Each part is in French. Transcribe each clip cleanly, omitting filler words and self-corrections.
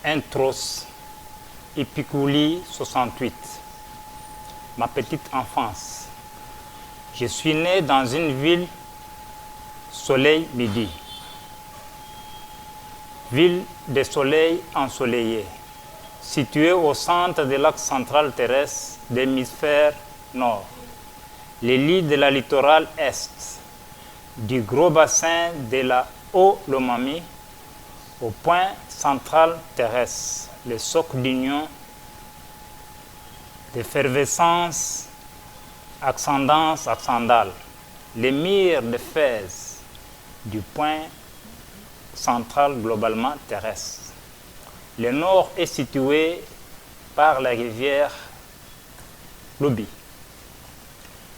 Intros, Epiculi 68. Ma petite enfance. Je suis né dans une ville soleil midi. Ville de soleil ensoleillé, située au centre de l'axe central terrestre de l'hémisphère nord. Les lits de la littorale est, du gros bassin de la Haut-Lomami au point central terrestre, le socle d'union, d'effervescence, ascendance ascendale, l'émir de Fès, du point central globalement terrestre. Le nord est situé par la rivière Lubi.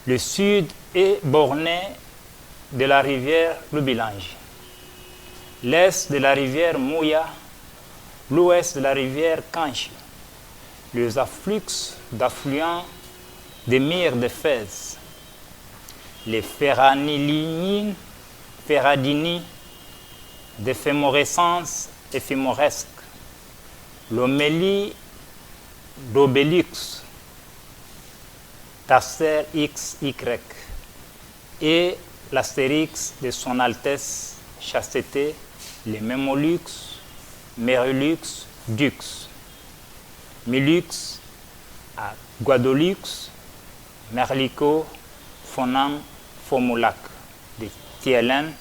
Le sud est borné de la rivière Lubilange. L'est de la rivière Mouya, l'ouest de la rivière Kanchi. Les afflux d'affluents des mers de Fès. Les ferradini d'éphémorescence éphémoresque. L'homélie d'Obélix, Taster XY, et l'astérix de son Altesse Chasteté, les Mémolux, Mérulux, Dux, Milux, à Guadolux, Merlico, Phonam, Fomoulac, de Thielen,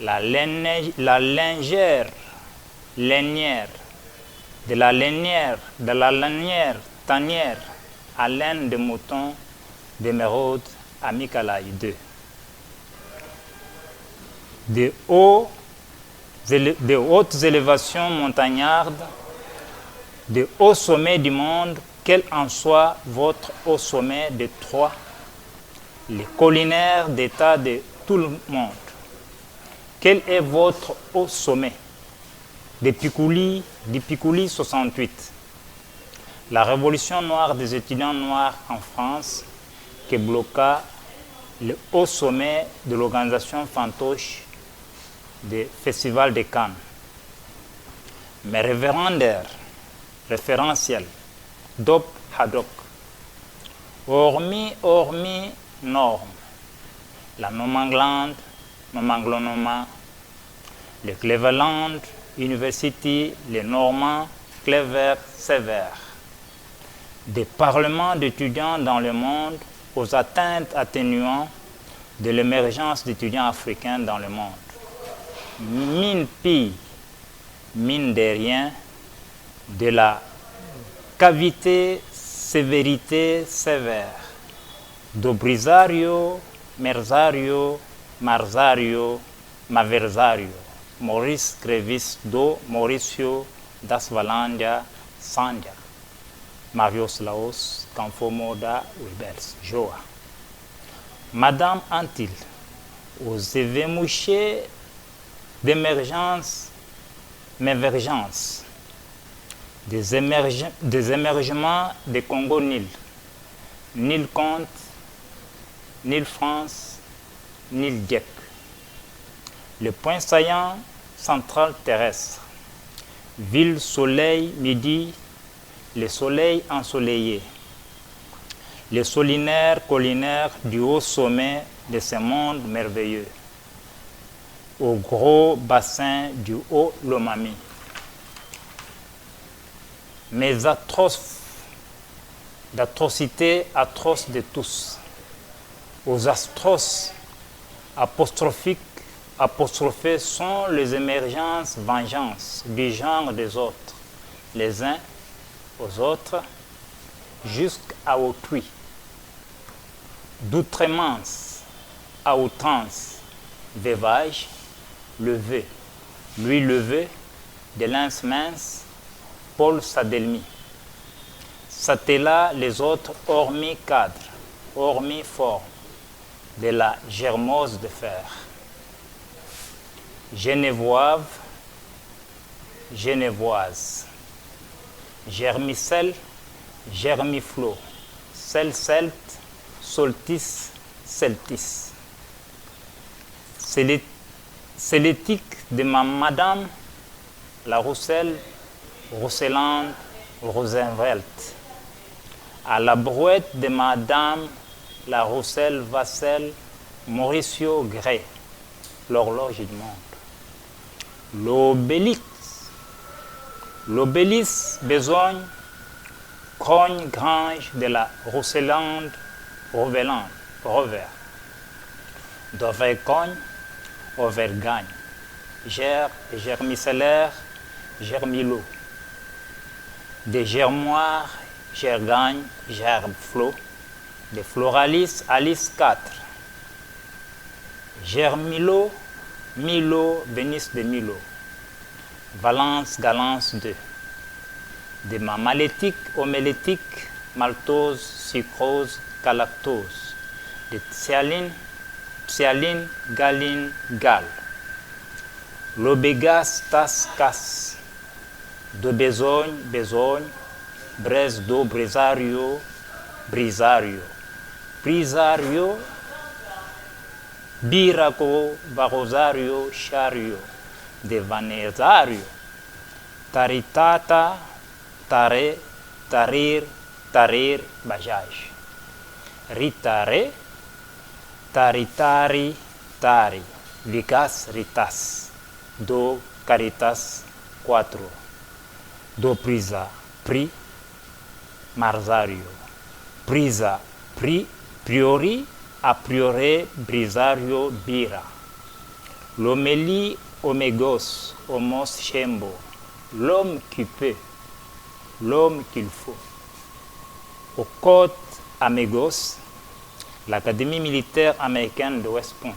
la lingère, de la lanière, tanière, à laine de mouton, d'émeraude, à Mikalaï 2. De hautes élévations montagnardes, de hauts sommets du monde, quel en soit votre haut sommet de Troie, les collinaires d'état de tout le monde. Quel est votre haut sommet? D'Épiculi 68. La révolution noire des étudiants noirs en France qui bloqua le haut sommet de l'organisation fantoche des festivals de Cannes. Mes révérendaires référentiels, Dop Haddock, hormis normes, la Nomanglande, Nomanglonoma, le Cleveland University, les Normands, Clever, Sévère, des parlements d'étudiants dans le monde aux atteintes atténuantes de l'émergence d'étudiants africains dans le monde. Mine pille, mine de rien, de la cavité, sévérité sévère, d'Obrisario, Merzario, Marzario, Maversario, Maurice Crevis do Mauricio das Valandia, Sandia, Marius Laos, Canfomoda, Wilbers, Joa. Madame Antil, aux événements d'émergence, mévergence, des émergements de Congo-Nil, Nil-Comte, Nil-France, Nil-Dieppe. Le point saillant central terrestre, ville soleil midi, le soleil ensoleillé, les solinaires collinaires du haut sommet de ce monde merveilleux, au gros bassin du haut Lomami. Mes d'atrocités atroces de tous, aux atroces apostrophés sont les émergences vengeances du genre des autres, les uns aux autres, jusqu'à autrui, d'outremance à outrance, veuvage, levé, lui levé, de lance mince, Paul Sadelmi. S'attela les autres hormis cadre, hormis forme, de la germose de fer. Genevoise, genevoise. Germicelle, germiflot. Celte, soltis, celtis. C'est l'éthique de ma madame, la Rousselle, Roseland Rosenvelt. À la brouette de Madame la Roussel Vassel, Mauricio Gray, l'horloge du monde. L'obélisque Besogne, Crogne Grange de la Rousseland Rover. D'Auvergne, Auvergagne. Germicellaire, Germilo. Des Germoires, Gergagne, Gerbflot. Des Floralis, Alice 4. Germilo, Milo, Vénice de Milo. Valence, Galance 2. Des malétiques, homélétiques, maltose, sucrose, galactose. Des psyaline, galine, gale. L'obégas, tas, casse. De besogne, besogne. Braise do, brisario, brisario. Brisario, biraco, varosario, chario. De vanesario. Taritata, tare, tarir, tarir, bajaj. Ritare, taritari, tari. Ligas, ritas. Do, caritas, 4. Do, prisa, pri, marzario. Prisa, pri, priori, a priori, brisario, bira. L'homélie, omégos, homos, chembo. L'homme qui peut, l'homme qu'il faut. Au Côte Amégos, l'Académie militaire américaine de West Point.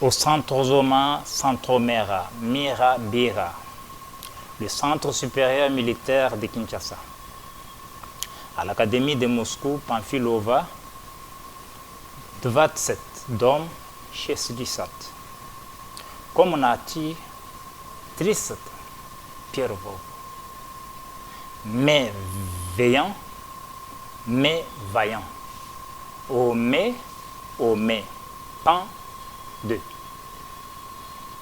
Au Centre Zoma, Centromera, Mira Bira, le Centre supérieur militaire de Kinshasa. À l'Académie de Moscou, Pamphilova, 27 Dom, 60. Комнате 30 первого. Mais veillant, mais vaillant. Au mais, pan 2.